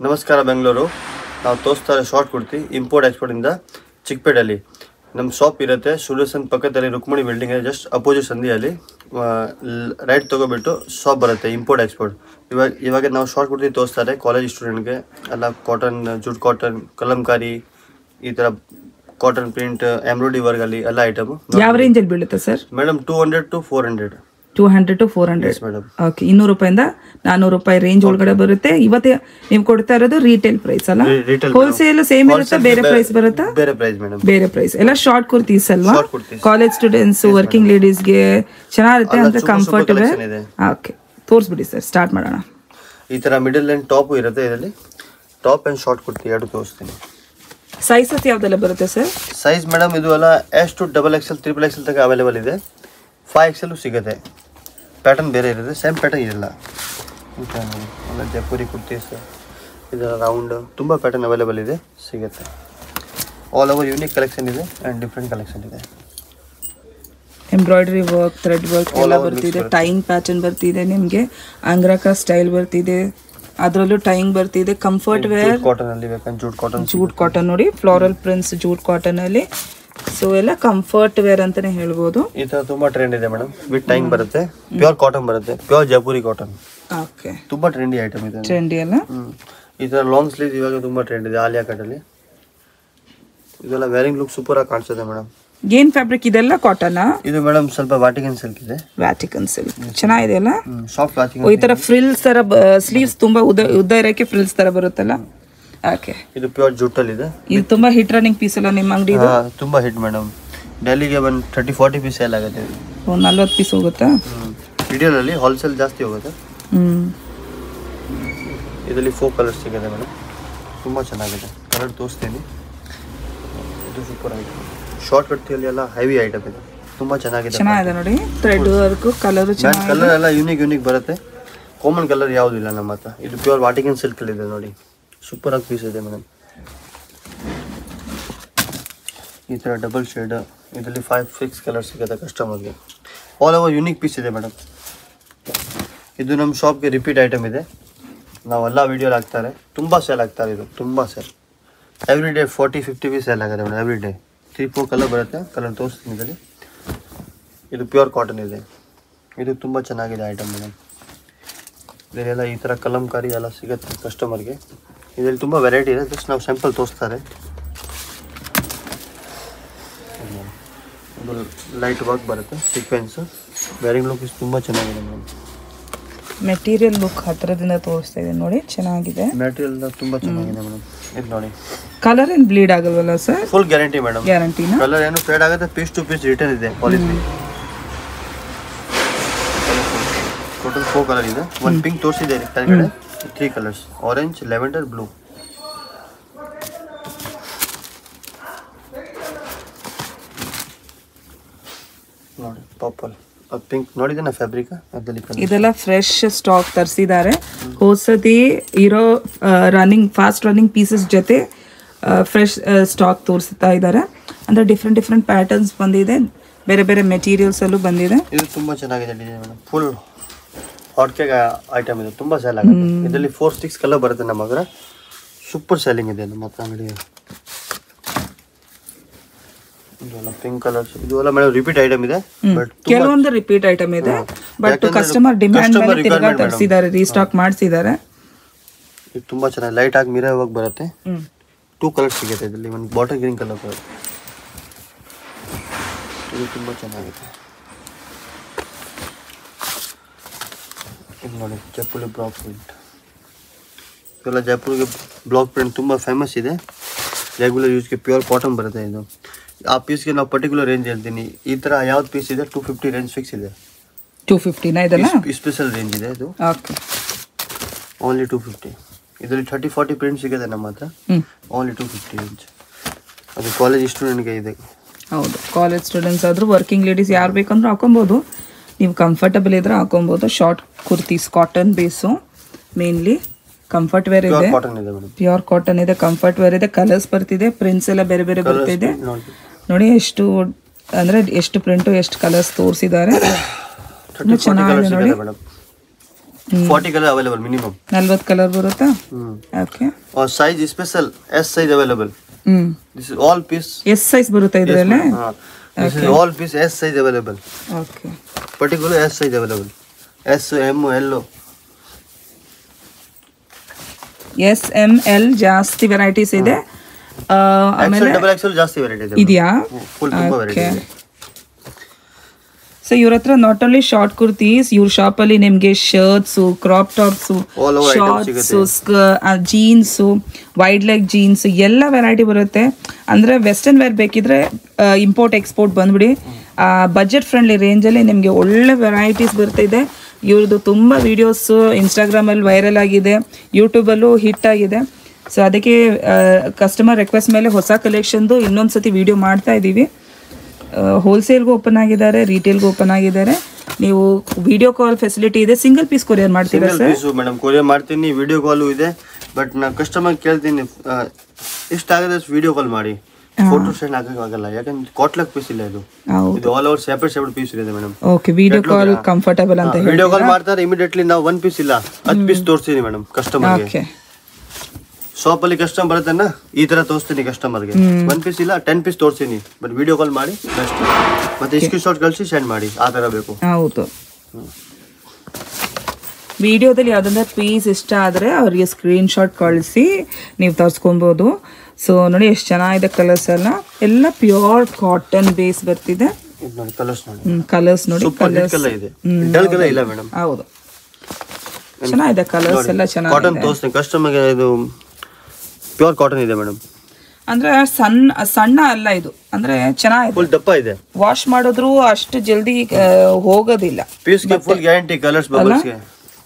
ನಮಸ್ಕಾರ ಬೆಂಗಳೂರು. ನಾವು ತೋರಿಸ್ತಾರೆ ಶಾರ್ಟ್ ಕುರ್ತಿ ಇಂಪೋರ್ಟ್ ಎಕ್ಸ್ಪೋರ್ಟ್ ಇಂದ ಚಿಕ್ಕಪೇಟೆಯಲ್ಲಿ ನಮ್ಮ ಶಾಪ್ ಇರುತ್ತೆ. ಸುರೇಶನ್ ಪಕ್ಕದಲ್ಲಿ ರುಕ್ಮಣಿ ಬಿಲ್ಡಿಂಗ್ ಜಸ್ಟ್ ಅಪೋಸಿಟ್ ಸಂಧಿಯಲ್ಲಿ ರೈಟ್ ತಗೋಬಿಟ್ಟು ಶಾಪ್ ಬರುತ್ತೆ ಇಂಪೋರ್ಟ್ ಎಕ್ಸ್ಪೋರ್ಟ್. ಇವಾಗ ನಾವು ಶಾರ್ಟ್ ಕುರ್ತಿ ತೋರಿಸ್ತಾರೆ ಕಾಲೇಜ್ ಸ್ಟೂಡೆಂಟ್ಗೆ ಎಲ್ಲ ಕಾಟನ್, ಜೂಟ್ ಕಾಟನ್, ಕಲಂಕಾರಿ, ಈ ಥರ ಕಾಟನ್ ಪ್ರಿಂಟ್, ಎಂಬ್ರಾಯ್ಡ್ರಿ ವರ್ಕ್ ಅಲ್ಲಿ ಎಲ್ಲ ಐಟಮ್. ಯಾವ ರೇಂಜ್ ಅಲ್ಲಿ ಬೀಳುತ್ತೆ sir? Madam 200 to 400. 200 to 400. Okay, 200 ರೂಪಾಯಿಂದ 400 ರೂಪಾಯಿ ರೇಂಜ್ ಒಳಗಡೆ ಬರುತ್ತೆ. ಇವತ್ತೇ ನೀವು ಕೊಡ್ತಾ ಇರೋದು ರೀಟೇಲ್ ಪ್ರೈಸ್ ಅಲ್ಲ? ಹೋಲ್ಸೇಲ್ ಸೇಮ್ ಇರುತ್ತೆ, ಬೇರೆ ಪ್ರೈಸ್ ಬರುತ್ತಾ? ಬೇರೆ ಪ್ರೈಸ್ ಮೇಡಮ್, ಬೇರೆ ಪ್ರೈಸ್. ಎಲ್ಲ ಶಾರ್ಟ್ ಕುರ್ತೀಸ್ ಅಲ್ವಾ? ಕಾಲೇಜ್ ಸ್ಟೂಡೆಂಟ್ಸ್, ವರ್ಕಿಂಗ್ ಲೇಡೀಸ್ಗೆ ಚೆನ್ನಾಗಿರುತ್ತೆ ಅಂತ ಕಂಫರ್ಟಬಲ್. ಓಕೆ, ತೋರಿಸ್ಬಿಡಿ ಸರ್, ಸ್ಟಾರ್ಟ್ ಮಾಡೋಣ. ಈ ತರ ಮಿಡಲ್ ಅಂಡ್ ಟಾಪ್ ಇರುತ್ತೆ. ಇದರಲ್ಲಿ ಟಾಪ್ ಅಂಡ್ ಶಾರ್ಟ್ ಕುರ್ತಿ ಎರಡು ತೋರಿಸ್ತೀನಿ. ಸೈಜಸ್ ಯಾವ್ದೆಲ್ಲ ಬರುತ್ತೆ ಸರ್? ಸೈಜ್ ಮೇಡಮ್ ಇದು ಎಲ್ಲ S to XXL, XXL ತನಕ ಅವೈಲೇಬಲ್ ಇದೆ. 5XL ಸಿಗುತ್ತೆ. ಪ್ಯಾಟರ್ನ್ ಬೇರೆ ಇರುತ್ತೆ, ಸೇಮ್ ಪ್ಯಾಟರ್ನ್ ಇರಲ್ಲ. ಎಲ್ಲ ಜೈಪುರಿ ಕುರ್ತೀಸ್, ಇದರ ರೌಂಡ್ ತುಂಬ ಪ್ಯಾಟರ್ನ್ ಅವೈಲೇಬಲ್ ಇದೆ, ಸಿಗುತ್ತೆ. ಆಲ್ ಓವರ್ ಯೂನಿಕ್ ಕಲೆಕ್ಷನ್ ಇದೆ ಆ್ಯಂಡ್ ಡಿಫ್ರೆಂಟ್ ಕಲೆಕ್ಷನ್ ಇದೆ. ಎಂಬ್ರಾಯ್ಡ್ರಿ ವರ್ಕ್, ಥ್ರೆಡ್ ವರ್ಕ್ ಎಲ್ಲ ಬರ್ತಿದೆ. ಟೈಯಿಂಗ್ ಪ್ಯಾಟರ್ನ್ ಬರ್ತಿದೆ, ನಿಮಗೆ ಅಂಗ್ರಕ ಸ್ಟೈಲ್ ಬರ್ತಿದೆ, ಅದರಲ್ಲೂ ಟೈಯಿಂಗ್ ಬರ್ತಿದೆ. ಕಂಫರ್ಟ್ ವೇರ್ ಕಾಟನ್ ಅಲ್ಲಿ ಬೇಕಂದ್ರೆ ಜೂಟ್ ಕಾಟನ್ ನೋಡಿ, ಫ್ಲೋರಲ್ ಪ್ರಿಂಟ್ಸ್ ಜೂಟ್ ಕಾಟನ್ ಅಲ್ಲಿ. ಸೊ ಎಲ್ಲ ಕಂಫರ್ಟ್ ವೇರ್ ಅಂತಾನೆ ಹೇಳ್ಬೋದು. ಈ ತರ ತುಂಬಾ ಟ್ರೆಂಡ್ ಇದೆ ಮೇಡಮ್. ವಿತ್ ಟೈಯಿಂಗ್ ಬರುತ್ತೆ, ಪ್ಯೂರ್ ಕಾಟನ್ ಬರುತ್ತೆ, ಪ್ಯೂರ್ ಜೈಪುರಿ ಕಾಟನ್. ಓಕೆ, ತುಂಬಾ ಟ್ರೆಂಡಿ ಐಟಮ್ ಇದೆ. ಟ್ರೆಂಡಿ ಅಲ್ಲ? ಈ ತರ ಲಾಂಗ್ ಸ್ಲೀವ್ ಇವಾಗ ತುಂಬಾ ಟ್ರೆಂಡ್ ಇದೆ ಆಲಿಯಾ ಕಟ್ ಅಲ್ಲಿ. ಇದೆಲ್ಲ ವೇರಿಂಗ್ ಲುಕ್ ಸೂಪರ್ ಆಗಿ ಕಾಣಿಸುತ್ತೆ ಮೇಡಮ್. ಏನ್ ಫ್ಯಾಬ್ರಿಕ್ ಇದೆಲ್ಲ? ಕಾಟನ್ ಇದು ಮೇಡಮ್ ಸ್ವಲ್ಪ ವ್ಯಾಟಿಕನ್ ಸಿಲ್ಕ್ ಇದೆ. ವ್ಯಾಟಿಕನ್ ಸಿಲ್ಕ್ ಚೆನ್ನಾಗಿದೆ ಅಲ್ಲ? Soft Vatican. ಈ ತರ ಫ್ರಿಲ್ಸ್ ತರ ಸ್ಲೀವ್ಸ್ ತುಂಬಾ ಉದ್ದ ಇರಕ್ಕೆ ಫ್ರಿಲ್ಸ್ ತರ ಬರುತ್ತಲ್ಲ. ಓಕೆ, ಇದು ಪ್ಯೂರ್ ಜೂಟ್ ಅಲ್ಲಿ ಇದೆ. ಇದು ತುಂಬಾ ಹಿಟ್ ರನ್ನಿಂಗ್ ಪೀಸ್ ಅಲ್ಲ ನಿಮ್ಮ ಅಂಗಡಿ? ತುಂಬಾ ಹಿಟ್ ಮೇಡಮ್. ಡೆಲ್ಲಿಗೆ ಒಂದು 30-40 ಪೀಸ್ ಸೇಲ್ ಆಗುತ್ತೆ. 40 ಪೀಸ್ ಹೋಗುತ್ತಾ? ರಿಟೇಲ್ ಅಲ್ಲಿ, ಹೋಲ್ಸೇಲ್ ಜಾಸ್ತಿ ಹೋಗುತ್ತೆ. ಇದರಲ್ಲಿ 4 ಕಲರ್ಸ್ ಸಿಗುತ್ತೆ ಮೇಡಮ್, ತುಂಬಾ ಚೆನ್ನಾಗಿದೆ. ಕಲರ್ ತೋರಿಸ್ತೀನಿ. ಇದು ಸೂಪರ್ ಐಟಮ್. ಶಾರ್ಟ್ ಕಟ್ತಿಯಲ್ಲಿ ಎಲ್ಲ ಹೆವಿ ಐಟಮ್ ಇದೆ, ತುಂಬಾ ಚೆನ್ನಾಗಿದೆ ನೋಡಿ. ಥ್ರೆಡ್ ವರ್ಕ್, ಕಲರ್ ಚೆನ್ನಾಗಿದೆ. ಕಲರ್ ಎಲ್ಲ ಯೂನಿಕ್ ಬರುತ್ತೆ. ಕಾಮನ್ ಕಲರ್ ಯಾವುದು ಇಲ್ಲ ನಮ್ಮ ಹತ್ರ. ಇದು ಪ್ಯೂರ್ ವಾಟಿಕನ್ ಸಿಲ್ಕ್ ಅಲ್ಲಿ ಇದೆ ನೋಡಿ, ಸೂಪರ್ ಆಗಿ ಪೀಸ್ ಇದೆ ಮೇಡಮ್. ಈ ಥರ ಡಬಲ್ ಶೇಡ್, ಇದರಲ್ಲಿ 5-6 ಕಲರ್ ಸಿಗುತ್ತೆ ಕಸ್ಟಮರ್ಗೆ. ಆಲ್ ಓವರ್ ಯೂನಿಕ್ ಪೀಸ್ ಇದೆ ಮೇಡಮ್. ಇದು ನಮ್ಮ ಶಾಪ್ಗೆ ರಿಪೀಟ್ ಐಟಮ್ ಇದೆ. ನಾವೆಲ್ಲ ವೀಡಿಯೋಲಿ ಹಾಕ್ತಾರೆ, ತುಂಬ ಸೇಲ್ ಆಗ್ತಾರೆ. ಇದು ತುಂಬ sale, every day 40-50 piece sale ಆಗುತ್ತೆ ಮೇಡಮ್. ಎವ್ರಿ ಡೇ 3-4 ಕಲರ್ ಬರುತ್ತೆ. ಕಲರ್ ತೋರಿಸ್ತೀನಿ ಇದರಲ್ಲಿ. ಇದು ಪ್ಯೂರ್ ಕಾಟನ್ ಇದೆ. ಇದು ತುಂಬ ಚೆನ್ನಾಗಿದೆ ಐಟಮ್ ಮೇಡಮ್. ಇದರೆಲ್ಲ ಈ ಥರ ಕಲಂಕಾರಿ ಎಲ್ಲ ಸಿಗುತ್ತೆ ಕಸ್ಟಮರ್ಗೆ. ಇದರಲ್ಲಿ ತುಂಬ ವೆರೈಟಿ ಇದೆ, ಜಸ್ಟ್ ನಾವು ಸ್ಯಾಂಪಲ್ ತೋರಿಸ್ತಾರೆ. ಇದು ಲೈಟ್ ವರ್ಕ್ ಬರುತ್ತೆ, ಸೀಕ್ವೆನ್ಸ್, ವೇರಿಂಗ್ ಲುಕ್ ತುಂಬ ಚೆನ್ನಾಗಿದೆ ಮೇಡಮ್. ಮೆಟೀರಿಯಲ್ ಲುಕ್ ಹತ್ತಿರದಿಂದ ತೋರಿಸ್ತಾ ಇದೆ ನೋಡಿ, ಚೆನ್ನಾಗಿದೆ. ಮೆಟೀರಿಯಲ್ ತುಂಬ ಚೆನ್ನಾಗಿದೆ ಮೇಡಮ್. ಇದು ನೋಡಿ, ಕಲರ್ ಏನು ಬ್ಲೀಡ್ ಆಗಲ್ವಲ್ಲ ಸರ್? Full guarantee madam. ಗ್ಯಾರಂಟಿನಾ? ಕಲರ್ ಏನು ಫೇಡ್ ಆಗುತ್ತೆ, ಪೀಸ್ ಟು ಪೀಸ್ ರಿಟರ್ನ್ ಇದೆ ಪಾಲಿಸಿ. ಟೋಟಲ್ 4 ಕಲರ್ ಇದೆ. ಒಂದು ಪಿಂಕ್ ತೋರಿಸಿದೆ ಕೆಳಗಡೆ, 3 ಕಲರ್ಸ್, ಆರೆಂಜ್, ಲೆವೆಂಡರ್, ಬ್ಲೂ. ನೋಡಿ ಪರ್ಪಲ್, ಪಿಂಕ್ ನೋಡಿದೆ ನಾ ಫ್ಯಾಬ್ರಿಕ್. ಇದೆಲ್ಲ ಫ್ರೆಶ್ ಸ್ಟಾಕ್ ತರಿಸಿದ್ದಾರೆ. ಹೋದ್ಸತಿ ಇರೋ ಫಾಸ್ಟ್ ರನ್ನಿಂಗ್ ಪೀಸಸ್ ಜೊತೆ ಫ್ರೆಶ್ ಸ್ಟಾಕ್ ತೋರಿಸ್ತಾ ಇದ್ದಾರೆ. ಅಂದರೆ ಡಿಫ್ರೆಂಟ್ ಪ್ಯಾಟರ್ನ್ಸ್ ಬಂದಿದೆ, ಬೇರೆ ಬೇರೆ ಮೆಟೀರಿಯಲ್ಸ್ ಅಲ್ಲೂ ಬಂದಿದೆ. ಇದು ತುಂಬ ಚೆನ್ನಾಗಿದೆ design madam. Full hot cake item ಇದೆ, ತುಂಬ ಸೇಲ್ ಆಗುತ್ತೆ. ಇದರಲ್ಲಿ 4-6 ಕಲರ್ ಬರುತ್ತೆ ನಮ್ಮ ಹತ್ರ. ಸೂಪರ್ ಸೆಲ್ಲಿಂಗ್ ಇದೆ ನಮ್ಮ ಹತ್ರ ಅಂಗಡಿ. ಇದೆಲ್ಲ ಪಿಂಕ್ ಕಲರ್ಸ್, ಇದು ಎಲ್ಲ ಮೇಡಮ್ ರಿಪೀಟ್ ಐಟಮ್ ಇದೆ. ಬಟ್ ಕೆಲವೊಂದು ರಿಪೀಟ್ ಐಟಮ್ ಇದೆ, ಬಟ್ ಕಸ್ಟಮರ್ ಡಿಮ್ಯಾಂಡ್ ಮೇಲೆ ತಿರ್ಗಾ ತರಿಸಿದ್ದಾರೆ, ರೀಸ್ಟಾಕ್ ಮಾಡಿಸಿದ್ದಾರೆ. ಇದು ತುಂಬ ಚೆನ್ನಾಗಿ ಲೈಟ್ ಆಗಿ ಮಿರರ್ ವರ್ಕ್ ಬರುತ್ತೆ. 2 ಕಲರ್ ಸಿಗುತ್ತೆ ಇದರಲ್ಲಿ. ಒಂದು ಬಾಟಲ್ ಗ್ರೀನ್ ಕಲರ್ ಬರುತ್ತೆ, ಇದು ತುಂಬ ಚೆನ್ನಾಗಿದೆ. ಇದು ನೋಡಿ ಜೈಪುರಿ ಬ್ಲಾಕ್ ಪ್ರಿಂಟ್. ಇವೆಲ್ಲ ಜೈಪುರಿಗೆ ಬ್ಲಾಕ್ ಪ್ರಿಂಟ್ ತುಂಬ ಫೇಮಸ್ ಇದೆ. ರೆಗ್ಯುಲರ್ ಯೂಸ್ಗೆ ಪ್ಯೂರ್ ಕಾಟನ್ ಬರುತ್ತೆ. ಇದು ಆ ಪೀಸ್ಗೆ ನಾವು ಪರ್ಟಿಕ್ಯುಲರ್ ರೇಂಜ್ ಹೇಳ್ತೀನಿ. ಈ ಥರ ಯಾವ್ದು ಪೀಸ್ ಇದೆ 250 ರೇಂಜ್ ಫಿಕ್ಸ್ ಇದೆ. 250 ಇದೆಲ್ಲ ಸ್ಪೆಷಲ್ ರೇಂಜ್ ಇದೆ ಇದು. Okay, only 250. ಇದರಲ್ಲಿ 30-40 ಪ್ರಿಂಟ್ ಸಿಗುತ್ತೆ ನಮ್ಮ ಹತ್ರ. Only 250 range. ಅದು ಕಾಲೇಜ್ ಸ್ಟೂಡೆಂಟ್ಗೆ ಇದೆ. ಹೌದು, ಕಾಲೇಜ್ ಸ್ಟೂಡೆಂಟ್ಸ್ ಆದರೂ ವರ್ಕಿಂಗ್ ಲೇಡೀಸ್ ಯಾರು ಬೇಕಂದ್ರೂ ಹಾಕೊಬೋದು. ನೀವು ಕಂಫರ್ಟಬಲ್ ಇದ್ರೆ ಹಾಕೊಬೋದು. ಶಾರ್ಟ್ ಕುರ್ತೀಸ್ ಕಾಟನ್ ಬೇಸು, ಮೇನ್ಲಿ ಕಂಫರ್ಟ್ ವೇರ್ ಇದೆ, ಪ್ಯೂರ್ ಕಾಟನ್ ಇದೆ, ಕಂಫರ್ಟ್ ವೇರ್ ಇದೆ. ಕಲರ್ಸ್ ಬರ್ತಿದೆ, ಪ್ರಿಂಟ್ಸ್ ಎಲ್ಲ ಬೇರೆ ಬೇರೆ ಬರ್ತಿದೆ ನೋಡಿ. ಎಷ್ಟು ಪ್ರಿಂಟು, ಎಷ್ಟು ಕಲರ್ಸ್ ತೋರಿಸಿದ್ದಾರೆ. ಚೆನ್ನಾಗಿದೆ ನೋಡಿ. 40 ಕಲರ್ ಅವೈಲೇಬಲ್ ಮಿನಿಮಮ್. 40 ಕಲರ್ ಬರುತ್ತಾ? ಓಕೆ. और size special S size available. This is all piece S size ಬರುತ್ತಾ ಇದರಲ್ಲಿ? This is all piece S size available. Okay. Particular S size available. S M L S M L ಜಾಸ್ತಿ varieties ಇದೆ. XL double XL ಜಾಸ್ತಿ variety ಇದೆ. ಇದೆಯಾ? Full ತುಂಬಾ variety ಇದೆ. So ಇವ್ರ ಹತ್ರ ನಾಟ್ ಓನ್ಲಿ ಶಾರ್ಟ್ ಕುರ್ತೀಸ್, ಇವ್ರ ಶಾಪ್ ಅಲ್ಲಿ ನಿಮ್ಗೆ shirts, crop tops, shorts, jeans, wide leg jeans ಎಲ್ಲ ವೆರೈಟಿ ಬರುತ್ತೆ. ಅಂದ್ರೆ ವೆಸ್ಟರ್ನ್ ವೇರ್ ಬೇಕಿದ್ರೆ ಇಂಪೋರ್ಟ್ ಎಕ್ಸ್ಪೋರ್ಟ್ ಬಂದ್ಬಿಡಿ. ಬಜೆಟ್ ಫ್ರೆಂಡ್ಲಿ ರೇಂಜಲ್ಲಿ ನಿಮಗೆ ಒಳ್ಳೆ ವೆರೈಟೀಸ್ ಬರ್ತಿದೆ. ಇವ್ರದ್ದು ತುಂಬ ವೀಡಿಯೋಸು ಇನ್ಸ್ಟಾಗ್ರಾಮಲ್ಲಿ ವೈರಲ್ ಆಗಿದೆ, ಯೂಟ್ಯೂಬಲ್ಲೂ ಹಿಟ್ ಆಗಿದೆ. ಸೊ ಅದಕ್ಕೆ ಕಸ್ಟಮರ್ ರಿಕ್ವೆಸ್ಟ್ ಮೇಲೆ ಹೊಸ ಕಲೆಕ್ಷನ್ದು ಇನ್ನೊಂದು ಸತಿ ವಿಡಿಯೋ ಮಾಡ್ತಾ ಇದ್ದೀವಿ. ಹೋಲ್ಸೇಲ್ಗೂ ಓಪನ್ ಆಗಿದ್ದಾರೆ, ರಿಟೇಲ್ಗೂ ಓಪನ್ ಆಗಿದ್ದಾರೆ. ನೀವು ವಿಡಿಯೋ ಕಾಲ್ ಫೆಸಿಲಿಟಿ ಇದೆ. ಸಿಂಗಲ್ ಪೀಸ್ ಕೊರಿಯರ್ ಮಾಡ್ತೀರಾ sir? Single piece madam courier ಮಾಡ್ತೀನಿ, ವಿಡಿಯೋ ಕಾಲು ಇದೆ. ಬಟ್ ನಾನು ಕಸ್ಟಮರ್ ಕೇಳ್ತೀನಿ ಇಷ್ಟ ಆಗದೆ ವಿಡಿಯೋ ಕಾಲ್ ಮಾಡಿ, ಫೋಟೋ ಸೆಂಡ್ ಆಗಲ್ಲ. ಯಾಕಂದ್ರೆ ಕಾಟ್ಲಾಗ್ ಪೀಸ್ ಇಲ್ಲ ಇದು ಆಲ್ ಓವರ್ ಸೆಪರೇಟ್ ಪೀಸ್ ಇದೆ madam. Okay. Video call comfortable ಅಂತ ಹೇಳಿ ವಿಡಿಯೋ ಕಾಲ್ ಮಾಡ್ತಾರೆ ಇಮಿಡಿಯೇಟ್ಲಿ. ನಾವು 1 ಪೀಸ್ ಇಲ್ಲ 10 ಪೀಸ್ ತೋರಿಸ್ತೀನಿ ಮೇಡಮ್ ಕಸ್ಟಮರ್ಗೆ. ಓಕೆ. ಶಾಪ್ ಅಲ್ಲಿ ಕಸ್ಟಮರ್ ಬರುತ್ತನ್ನ ಈ ತರ ತೋರಿಸ್ತೀನಿ ಕಸ್ಟಮರ್ಗೆ. 1 ಪೀಸ್ ಇಲ್ಲ 10 ಪೀಸ್ ತೋರಿಸ್ತೀನಿ. ಬಟ್ ವಿಡಿಯೋ ಕಾಲ್ ಮಾಡಿ ಬೆಸ್ಟ್. ಮತ್ತೆ ಸ್ಕ್ರೀನ್ ಶಾಟ್ ಕಳಿಸಿ ಸೆಂಡ್ ಮಾಡಿ, ಆ ತರ ಬೇಕು. ಹೌದು. ವಿಡಿಯೋದಲ್ಲಿ ಯಾವ್ದಾದ್ರು ಪೀಸ್ ಇಷ್ಟ ಆದರೆ ಅವ್ರಿಗೆ ಸ್ಕ್ರೀನ್ ಶಾಟ್ ಕಳಿಸಿ ನೀವು ತರಿಸ್ಕೊಬೋದು. ಸೊ ನೋಡಿ ಎಷ್ಟು ಚೆನ್ನಾಗಿದೆ ಕಲರ್ಸ್ ಎಲ್ಲ ಪ್ಯೂರ್ ಕಾಟನ್ ಬೇಸ್ ಬರ್ತಿದೆ. ಕಲರ್ಸ್ ನೋಡಿ, ಹೌದು ಚೆನ್ನಾಗಿದೆ ಕಲರ್ಸ್ ಎಲ್ಲ ಚೆನ್ನಾಗಿದೆ. ಕಾಟನ್ ತೋರಿಸ್ತೀನಿ ಕಸ್ಟಮರ್ಗೆ. ಇದು ಪ್ಯೂರ್ ಕಾಟನ್ ಇದೆ ಮೇಡಮ್. ಅಂದ್ರೆ ಸಣ್ಣ ಅಲ್ಲ ಇದು, ಅಂದ್ರೆ ಚೆನ್ನಾಗಿದೆ, ಫುಲ್ ದಪ್ಪ ಇದೆ. ವಾಶ್ ಮಾಡಿದ್ರು ಅಷ್ಟು ಜಲ್ದಿ ಹೋಗೋದಿಲ್ಲ. ಪೀಸ್ ಗೆ ಫುಲ್ ಗ್ಯಾರಂಟಿ. ಕಲರ್ಸ್ ಬಬಲ್ಸ್ ಗೆ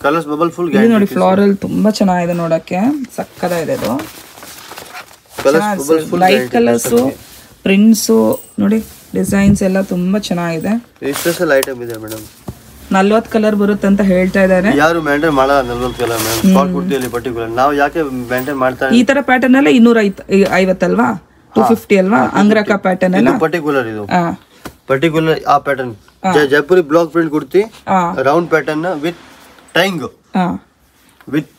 ಕಲರ್ಸ್ ಬಬಲ್ ಫುಲ್ ಗ್ಯಾರಂಟಿ ನೋಡಿ. ಫ್ಲೋರಲ್ ತುಂಬಾ ಚೆನ್ನಾಗಿದೆ ನೋಡಕ್ಕೆ, ಸಕ್ಕತ್ತಾಗಿದೆ ಇದು. ಲೈಟ್ ಕಲರ್ಸ್, ಪ್ರಿಂಟ್ಸ್ ನೋಡಿ, ಡಿಸೈನ್ಸ್ ಎಲ್ಲ ತುಂಬಾ ಚೆನ್ನಾಗಿದೆ. ಸ್ಪೆಷಲ್ ಐಟಮ್ ಇದೆ ಮೇಡಮ್. 40 ಕಲರ್ ಬರುತ್ತೆ ಅಂತ ಹೇಳ್ತಾ ಇದ್ದಾರೆ. ಯಾರು ಮೇಂಟೈನ್ ಮಾಡಲ್ಲ 40 ಕಲರ್ ಮೇಡಮ್. ಶಾರ್ಟ್ ಕುರ್ತಿಯಲ್ಲಿ ಪರ್ಟಿಕ್ಯುಲರ್ ನಾವು ಯಾಕೆ ಮೇಂಟೈನ್ ಮಾಡ್ತಾರೆ? ಈ ತರ ಪ್ಯಾಟರ್ನ್ ಎಲ್ಲ 250 ಅಲ್ವಾ, 250 ಅಲ್ವಾ? ಅಂಗ್ರಕ ಪ್ಯಾಟರ್ನ್ ಎಲ್ಲ ಪರ್ಟಿಕ್ಯುಲರ್ ಇದು ಪರ್ಟಿಕ್ಯುಲರ್ ಆ pattern Jaipuri block print kurti, round pattern with tying with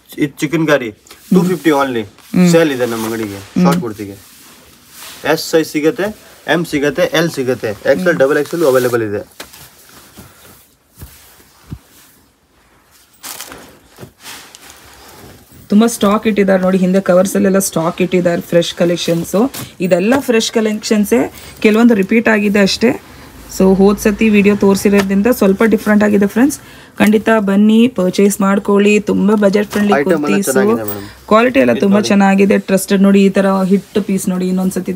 chikankari 250 only sale ಇದೆ ನಮ್ಮ ಅಂಗಡಿಗೆ. ಶಾರ್ಟ್ ಕುರ್ತಿಗೆ ಎಸ್ ಸೈಜ್ ಸಿಗುತ್ತೆ, ಎಂ ಸಿಗುತ್ತೆ, ಎಲ್ ಸಿಗುತ್ತೆ, ಎಕ್ಸೆಲ್ ಡಬಲ್ ಎಕ್ಸೆಲ್ ಅವೈಲೇಬಲ್ ಇದೆ. ತುಂಬಾ ಸ್ಟಾಕ್ ಇಟ್ಟಿದ್ದಾರೆ ನೋಡಿ. ಹಿಂದೆ ಕವರ್ಸ್ ಅಲ್ಲೆಲ್ಲ ಸ್ಟಾಕ್ ಇಟ್ಟಿದ್ದಾರೆ, ಫ್ರೆಶ್ ಕಲೆಕ್ಷನ್ಸು. ಇದೆಲ್ಲ ಫ್ರೆಶ್ ಕಲೆಕ್ಷನ್ಸೇ, ಕೆಲವೊಂದು ರಿಪೀಟ್ ಆಗಿದೆ ಅಷ್ಟೇ. ಸೊ ಹೋದ ಸತಿ ವಿಡಿಯೋ ತೋರಿಸಿರೋದ್ರಿಂದ ಸ್ವಲ್ಪ ಡಿಫ್ರೆಂಟ್ ಆಗಿದೆ ಫ್ರೆಂಡ್ಸ್. ಖಂಡಿತ ಬನ್ನಿ, ಪರ್ಚೇಸ್ ಮಾಡ್ಕೊಳ್ಳಿ. ತುಂಬಾ ಬಜೆಟ್ ಫ್ರೆಂಡ್ಲಿ ಕುರ್ತೀಸು, ಕ್ವಾಲಿಟಿ ಎಲ್ಲ ತುಂಬಾ ಚೆನ್ನಾಗಿದೆ, ಟ್ರಸ್ಟೆಡ್. ನೋಡಿ ಈ ತರ ಹಿಟ್ ಪೀಸ್ ನೋಡಿ, ಇನ್ನೊಂದ್ಸತಿ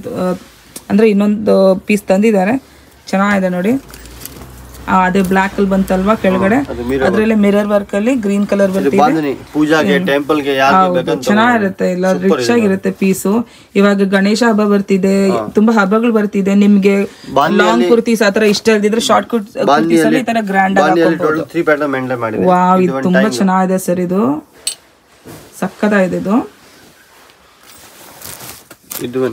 ಅಂದ್ರೆ ಇನ್ನೊಂದು ಪೀಸ್ ತಂದಿದ್ದಾರೆ, ಚೆನ್ನಾಗಿದೆ ನೋಡಿ. ಅದೇ ಬ್ಲಾಕ್ ಅಲ್ಲಿ ಬಂತಲ್ವಾ ಕೆಳಗಡೆ, ಅದ್ರಲ್ಲಿ ಮಿರರ್ ವರ್ಕ್ ಅಲ್ಲಿ ಗ್ರೀನ್ ಕಲರ್ ಬರ್ತಿದೆ. ಪೂಜಾಗೆ ಟೆಂಪಲ್ಗೆ ಚೆನ್ನಾಗಿರುತ್ತೆ, ಎಲ್ಲ ರಿಚ್ ಆಗಿರುತ್ತೆ ಪೀಸು. ಇವಾಗ ಗಣೇಶ ಹಬ್ಬ ಬರ್ತಿದೆ, ತುಂಬಾ ಹಬ್ಬಗಳು ಬರ್ತಿದೆ. ನಿಮ್ಗೆ ಲಾಂಗ್ ಕುರ್ತೀಸ್ ಆತರ ಇಷ್ಟ ಇಲ್ದಿದ್ರೆ ಶಾರ್ಟ್ ಕುರ್ತೀಸ್ ಅಲ್ಲಿ ಈ ತರ ಗ್ರ್ಯಾಂಡ್ ಆಗಿ ವಾವ್, ಇದು ತುಂಬಾ ಚೆನ್ನಾಗಿದೆ ಸರ್. ಇದು ಸಕ್ಕತ್ತಾಗಿದೆ. ಇದು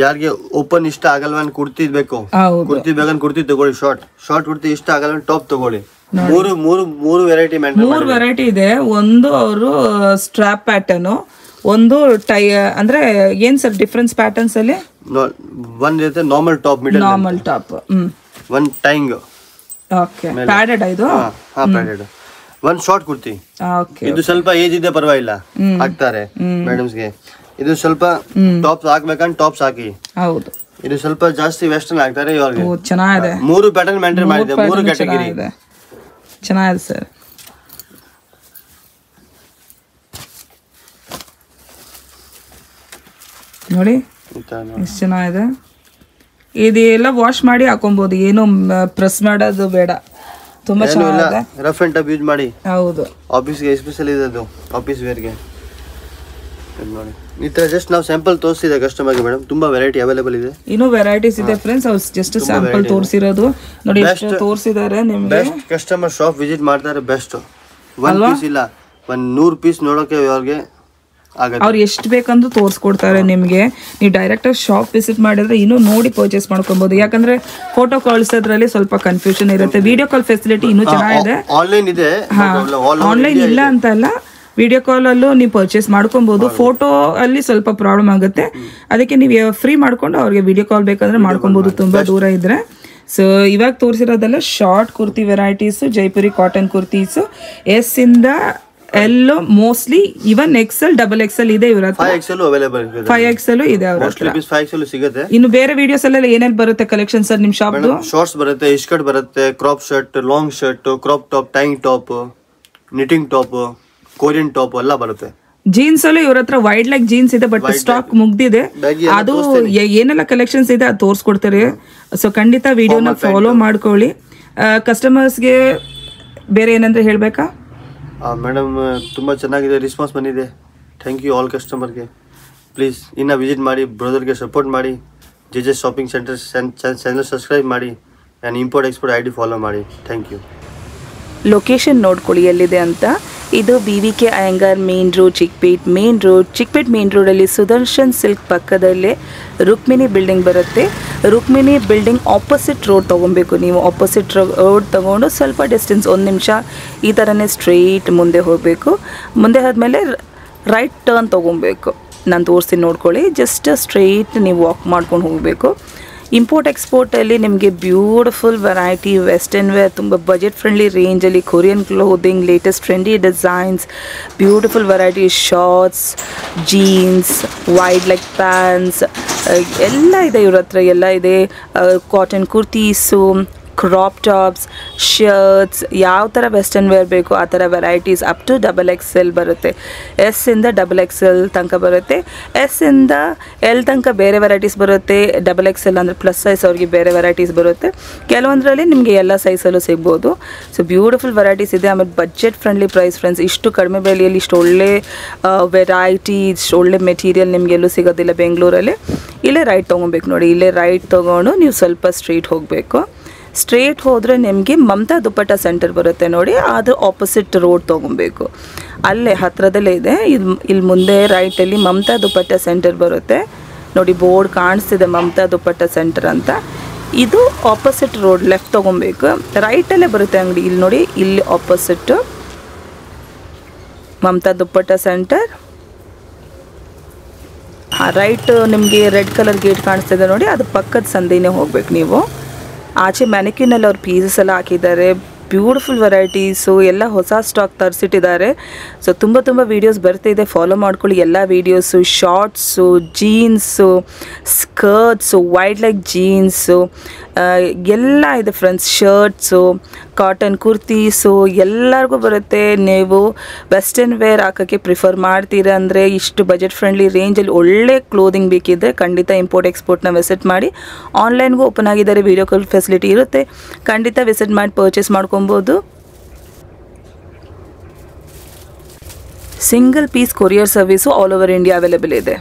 ಯಾರಿಗೆ ಓಪನ್ ಇಷ್ಟ ಆಗಲ್ವಾ ಕುರ್ತಿ ಬೇಕು, ಕುರ್ತಿ ಬೇಕಂದ್ರೆ ಕುರ್ತಿ ತಗೊಳ್ಳಿ. ಶಾರ್ಟ್ ಕುರ್ತಿ ಇಷ್ಟ ಆಗಲ್ಲ ಟಾಪ್ ತಗೊಳ್ಳಿ. ಮೂರು ವೆರೈಟಿ ಮೂರು ವೆರೈಟಿ ಇದೆ. ಒಂದು ಅವರು ಸ್ಟ್ರಾಪ್ ಪ್ಯಾಟರ್ನ್, ಒಂದು ಟೈ ಅಂದ್ರೆ ಏನ್ ಸರ್ ಡಿಫರೆನ್ಸ್ ಪ್ಯಾಟರ್ನ್ಸ್ ಅಲ್ಲಿ? ಒಂದ್ ಇರುತ್ತೆ normal top, middle normal top, ಒಂದ್ ಟೈಂಗ್, ಓಕೆ ಪ್ಯಾಡೆಡ್. ಇದು ಪ್ಯಾಡೆಡ್. ಒಂದ್ ಶಾರ್ಟ್ ಕುರ್ತಿ. ಇದು ಸ್ವಲ್ಪ ಏಜ್ ಇದೆ ಪರವಾಗಿಲ್ಲ, ಹಾಕ್ತಾರೆ ಮೇಡಮ್ಸ್ಗೆ. ಇದು ಸ್ವಲ್ಪ ಟಾಪ್ಸ್ ಹಾಕ್ಬೇಕಂತ ಟಾಪ್ಸ್ ಹಾಕಿ. ಹೌದು. ಇದು ಸ್ವಲ್ಪ ಜಾಸ್ತಿ ವೆಸ್ಟರ್ನ್ ಹಾಕ್ತಾರೆ ಇವ್ರಿಗೆ. ಚೆನ್ನಾಗಿದೆ. 3 ಪ್ಯಾಟರ್ನ್ ಮೇಂಟೈನ್ ಮಾಡಿದೆ, 3 ಕ್ಯಾಟಗರಿ. ಚೆನ್ನಾಗಿದೆ ಸರ್. ನೋಡಿ ಎಷ್ಟು ಚೆನ್ನಾಗಿದೆ. ಇದೆಲ್ಲ ವಾಶ್ ಮಾಡಿ ಹಾಕೊಬಹುದು, ಏನು ಪ್ರೆಸ್ ಮಾಡೋದು ಬೇಡ. ತುಂಬಾ ಚೆನ್ನಾಗಿದೆ. ರಫ್ ಅಂಡ್ ಟಫ್ ಯೂಸ್ ಮಾಡಿ. ಹೌದು. ಆಫೀಸ್ಗೆ ಎಸ್ಪೆಷಲಿ ಇದೆ ಅದು, ಆಫೀಸ್ ವೇರ್ಗೆ ನೋಡಿ. ಈ ತರ ಜಸ್ಟ್ ನಾವು ಸ್ಯಾಂಪಲ್ ತೋರಿಸಿದೆ ಕಸ್ಟಮರ್ಗೆ ಮೇಡಮ್. ತುಂಬಾ ವೆರೈಟಿ ಅವೈಲೇಬಲ್ ಇದೆ, ಇನ್ನೂ ವೆರೈಟೀಸ್ ಇದೆ ಫ್ರೆಂಡ್ಸ್. ಅವ್ರು ಜಸ್ಟ್ ಸ್ಯಾಂಪಲ್ ತೋರಿಸಿರೋದು ನೋಡಿ, ಎಷ್ಟು ತೋರಿಸಿದ್ದಾರೆ ನಿಮಗೆ. ಬೆಸ್ಟ್ ಕಸ್ಟಮರ್ ಶಾಪ್ ವಿಸಿಟ್ ಮಾಡ್ತಾರೆ, ಬೆಸ್ಟ್. 1 ಪೀಸ್ ಇಲ್ಲ, 100 ಪೀಸ್ ನೋಡೋಕೆ ಅವ್ರಿಗೆ ಅವ್ರು ಎಷ್ಟು ಬೇಕಂದ್ರೂ ತೋರಿಸ್ಕೊಡ್ತಾರೆ ನಿಮಗೆ. ನೀವು ಡೈರೆಕ್ಟಾಗಿ ಶಾಪ್ ವಿಸಿಟ್ ಮಾಡಿದ್ರೆ ಇನ್ನೂ ನೋಡಿ ಪರ್ಚೇಸ್ ಮಾಡ್ಕೊಬೋದು. ಯಾಕಂದ್ರೆ ಫೋಟೋ ಕಳ್ಸೋದ್ರಲ್ಲಿ ಸ್ವಲ್ಪ ಕನ್ಫ್ಯೂಷನ್ ಇರುತ್ತೆ. ವಿಡಿಯೋ ಕಾಲ್ ಫೆಸಿಲಿಟಿ ಇನ್ನೂ ಚೆನ್ನಾಗಿದೆ. ಆನ್ಲೈನ್ ಇದೆ, ಆನ್ಲೈನ್ ಇಲ್ಲ ಅಂತ ಅಲ್ಲ, ವಿಡಿಯೋ ಕಾಲಲ್ಲೂ ನೀವು ಪರ್ಚೇಸ್ ಮಾಡ್ಕೊಬೋದು. ಫೋಟೋ ಅಲ್ಲಿ ಸ್ವಲ್ಪ ಪ್ರಾಬ್ಲಮ್ ಆಗುತ್ತೆ, ಅದಕ್ಕೆ ನೀವು ಫ್ರೀ ಮಾಡ್ಕೊಂಡು ಅವ್ರಿಗೆ ವಿಡಿಯೋ ಕಾಲ್ ಬೇಕಂದ್ರೆ ಮಾಡ್ಕೊಬೋದು ತುಂಬ ದೂರ ಇದ್ರೆ. ಸೊ ಇವಾಗ ತೋರಿಸಿರೋದೆಲ್ಲ short kurti varieties, Jaipuri cotton kurtis. S ಇಂದ ಎಲ್ಲೋ ಮೋಸ್ಟ್ಲಿ ಇವನ್ XL XXL ಇದೆ ಇವ್ರ ಹತ್ರ. 5XL ಇದೆ ಅವ್ರ ಹತ್ರ. 5XL ಸಿಗುತ್ತೆ. ಇನ್ನು ಬೇರೆ ವಿಡಿಯೋಸ್ ಎಲ್ಲ ಏನೇನು ಬರುತ್ತೆ ಕಲೆಕ್ಷನ್ ಸರ್ ನಿಮ್ಮ ಶಾಪ್? ಶಾರ್ಟ್ಸ್ ಬರುತ್ತೆ, ಸ್ಕರ್ಟ್ ಬರುತ್ತೆ, crop shirt, long shirt, crop top, tying top, knitting top, Korean top ಎಲ್ಲ ಬರುತ್ತೆ. ಜೀನ್ಸ್ ಅಲ್ಲೂ ಇವ್ರ ಹತ್ರ ವೈಡ್ ಲೆಗ್ ಜೀನ್ಸ್ ಇದೆ, ಬಟ್ ಸ್ಟಾಕ್ ಮುಗ್ದಿದೆ. ಅದು ಏನೆಲ್ಲ ಕಲೆಕ್ಷನ್ಸ್ ಇದೆ ಅದು ತೋರಿಸ್ಕೊಡ್ತಾರೆ. ಸೊ ಖಂಡಿತ ವಿಡಿಯೋನ ಫಾಲೋ ಮಾಡ್ಕೊಳ್ಳಿ. ಕಸ್ಟಮರ್ಸ್ಗೆ ಬೇರೆ ಏನಂದ್ರೆ ಹೇಳ್ಬೇಕಾ? ಮೇಡಮ್ ತುಂಬ ಚೆನ್ನಾಗಿದೆ, ರೆಸ್ಪಾನ್ಸ್ ಬಂದಿದೆ. ಥ್ಯಾಂಕ್ ಯು ಆಲ್ ಕಸ್ಟಮರ್ಗೆ. ಪ್ಲೀಸ್ ಇನ್ನು ವಿಸಿಟ್ ಮಾಡಿ, ಬ್ರದರ್ಗೆ ಸಪೋರ್ಟ್ ಮಾಡಿ. JJ shopping centre channel subscribe ಮಾಡಿ and import export ID follow ಮಾಡಿ. Thank you. ಲೊಕೇಶನ್ ನೋಡ್ಕೊಳ್ಳಿ ಎಲ್ಲಿದೆ ಅಂತ. ಇದು BVK Iyengar main road, Chickpet main ರೋಡಲ್ಲಿ ಸುದರ್ಶನ್ ಸಿಲ್ಕ್ ಪಕ್ಕದಲ್ಲೇ ರುಕ್ಮಿಣಿ ಬಿಲ್ಡಿಂಗ್ ಬರುತ್ತೆ. ರುಕ್ಮಿಣಿ ಬಿಲ್ಡಿಂಗ್ ಆಪೋಸಿಟ್ ರೋಡ್ ತೊಗೊಬೇಕು ನೀವು. ಆಪೋಸಿಟ್ ರೋಡ್ ತೊಗೊಂಡು ಸ್ವಲ್ಪ ಡಿಸ್ಟೆನ್ಸ್ 1 ನಿಮಿಷ ಈ ಥರನೇ ಸ್ಟ್ರೈಟ್ ಮುಂದೆ ಹೋಗಬೇಕು. ಮುಂದೆ ಆದಮೇಲೆ ರೈಟ್ ಟರ್ನ್ ತೊಗೊಬೇಕು. ನಾನು ತೋರಿಸ್ತೀನಿ ನೋಡ್ಕೊಳ್ಳಿ. ಜಸ್ಟ್ ಸ್ಟ್ರೈಟ್ ನೀವು ವಾಕ್ ಮಾಡ್ಕೊಂಡು ಹೋಗಬೇಕು. ಇಂಪೋರ್ಟ್ ಎಕ್ಸ್ಪೋರ್ಟಲ್ಲಿ ನಿಮಗೆ ಬ್ಯೂಟಿಫುಲ್ ವೆರೈಟಿ ವೆಸ್ಟರ್ನ್ ವೇರ್, ತುಂಬ ಬಜೆಟ್ ಫ್ರೆಂಡ್ಲಿ ರೇಂಜಲ್ಲಿ Korean clothing, latest trendy designs, beautiful variety shorts, jeans, wide leg pants ಎಲ್ಲ ಇದೆ ಇವ್ರ ಹತ್ರ. ಎಲ್ಲ ಇದೆ. Cotton kurtis, crop tops, shirts, ಯಾವ ಥರ ವೆಸ್ಟರ್ನ್ ವೇರ್ ಬೇಕು ಆ ಥರ ವೆರೈಟೀಸ್ ಅಪ್ ಟು XXL ಬರುತ್ತೆ. S ಇಂದ XXL ತನಕ ಬರುತ್ತೆ. S ಇಂದ L ತನಕ ಬೇರೆ ವೆರೈಟೀಸ್ ಬರುತ್ತೆ. XXL ಅಂದರೆ ಪ್ಲಸ್ ಸೈಜ್ ಅವ್ರಿಗೆ ಬೇರೆ ವೆರೈಟೀಸ್ ಬರುತ್ತೆ. ಕೆಲವೊಂದರಲ್ಲಿ ನಿಮಗೆ ಎಲ್ಲ ಸೈಜಲ್ಲೂ ಸಿಗ್ಬೋದು. ಸೊ ಬ್ಯೂಟಿಫುಲ್ ವೆರೈಟೀಸ್ ಇದೆ. ಆಮೇಲೆ ಬಜೆಟ್ ಫ್ರೆಂಡ್ಲಿ ಪ್ರೈಸ್ ಫ್ರೆಂಡ್ಸ್. ಇಷ್ಟು ಕಡಿಮೆ ಬೆಲೆಯಲ್ಲಿ ಇಷ್ಟು ಒಳ್ಳೆ ವೆರೈಟಿ, ಇಷ್ಟು ಒಳ್ಳೆ ಮೆಟೀರಿಯಲ್ ನಿಮಗೆ ಎಲ್ಲೂ ಸಿಗೋದಿಲ್ಲ ಬೆಂಗಳೂರಲ್ಲಿ. ಇಲ್ಲೇ ರೈಟ್ ತೊಗೊಬೇಕು ನೋಡಿ. ಇಲ್ಲೇ ರೈಟ್ ತೊಗೊಂಡು ನೀವು ಸ್ವಲ್ಪ ಸ್ಟ್ರೀಟ್ ಹೋಗಬೇಕು. ಸ್ಟ್ರೇಟ್ ಹೋದರೆ ನಿಮಗೆ ಮಮತಾ ದುಪ್ಪಟ್ಟ ಸೆಂಟರ್ ಬರುತ್ತೆ ನೋಡಿ, ಅದು ಆಪೋಸಿಟ್ ರೋಡ್ ತೊಗೊಬೇಕು. ಅಲ್ಲೇ ಹತ್ತಿರದಲ್ಲೇ ಇದೆ. ಇಲ್ಲಿ ಮುಂದೆ ರೈಟಲ್ಲಿ ಮಮತಾ ದುಪ್ಪಟ್ಟ ಸೆಂಟರ್ ಬರುತ್ತೆ ನೋಡಿ. ಬೋರ್ಡ್ ಕಾಣಿಸ್ತಿದೆ ಮಮತಾ ದುಪ್ಪಟ್ಟ ಸೆಂಟರ್ ಅಂತ. ಇದು ಆಪೋಸಿಟ್ ರೋಡ್ ಲೆಫ್ಟ್ ತೊಗೊಬೇಕು. ರೈಟಲ್ಲೇ ಬರುತ್ತೆ ಅಂಗಡಿ. ಇಲ್ಲಿ ನೋಡಿ, ಇಲ್ಲಿ ಆಪೋಸಿಟ್ಟು ಮಮತಾ ದುಪ್ಪಟ್ಟ ಸೆಂಟರ್. ರೈಟ್ ನಿಮಗೆ ರೆಡ್ ಕಲರ್ ಗೇಟ್ ಕಾಣಿಸ್ತಿದೆ ನೋಡಿ, ಅದು ಪಕ್ಕದ ಸಂದಿನೇ ಹೋಗ್ಬೇಕು ನೀವು. ಆಚೆ ಮ್ಯಾನಿಕ್ಯೂನಲ್ಲಿ ಅವ್ರು ಪೀಸಸ್ ಎಲ್ಲ ಹಾಕಿದ್ದಾರೆ. ಬ್ಯೂಟಿಫುಲ್ ವೆರೈಟೀಸು ಎಲ್ಲ ಹೊಸ ಸ್ಟಾಕ್ ತರಿಸಿಟ್ಟಿದ್ದಾರೆ. ಸೊ ತುಂಬ ವೀಡಿಯೋಸ್ ಬರ್ತಿದೆ, ಫಾಲೋ ಮಾಡ್ಕೊಳ್ಳಿ ಎಲ್ಲ videos. Shorts, jeans, skirts, wide leg jeans ಎಲ್ಲ ಇದೆ ಫ್ರೆಂಡ್ಸ್. ಶರ್ಟ್ಸು, ಕಾಟನ್ ಕುರ್ತೀಸು ಎಲ್ಲರಿಗೂ ಬರುತ್ತೆ. ನೀವು ವೆಸ್ಟರ್ನ್ ವೇರ್ ಹಾಕೋಕ್ಕೆ ಪ್ರಿಫರ್ ಮಾಡ್ತೀರಾ ಅಂದರೆ, ಇಷ್ಟು ಬಜೆಟ್ ಫ್ರೆಂಡ್ಲಿ ರೇಂಜಲ್ಲಿ ಒಳ್ಳೆ ಕ್ಲೋದಿಂಗ್ ಬೇಕಿದ್ದರೆ ಖಂಡಿತ ಇಂಪೋರ್ಟ್ ಎಕ್ಸ್ಪೋರ್ಟ್ನ ವಿಸಿಟ್ ಮಾಡಿ. ಆನ್ಲೈನ್ಗೂ ಓಪನ್ ಆಗಿದ್ದಾರೆ, ವಿಡಿಯೋ ಕಾಲ್ ಫೆಸಿಲಿಟಿ ಇರುತ್ತೆ. ಖಂಡಿತ ವಿಸಿಟ್ ಮಾಡಿ ಪರ್ಚೇಸ್ ಮಾಡ್ಕೊಬೋದು. Single piece courier service all over India available ಇದೆ.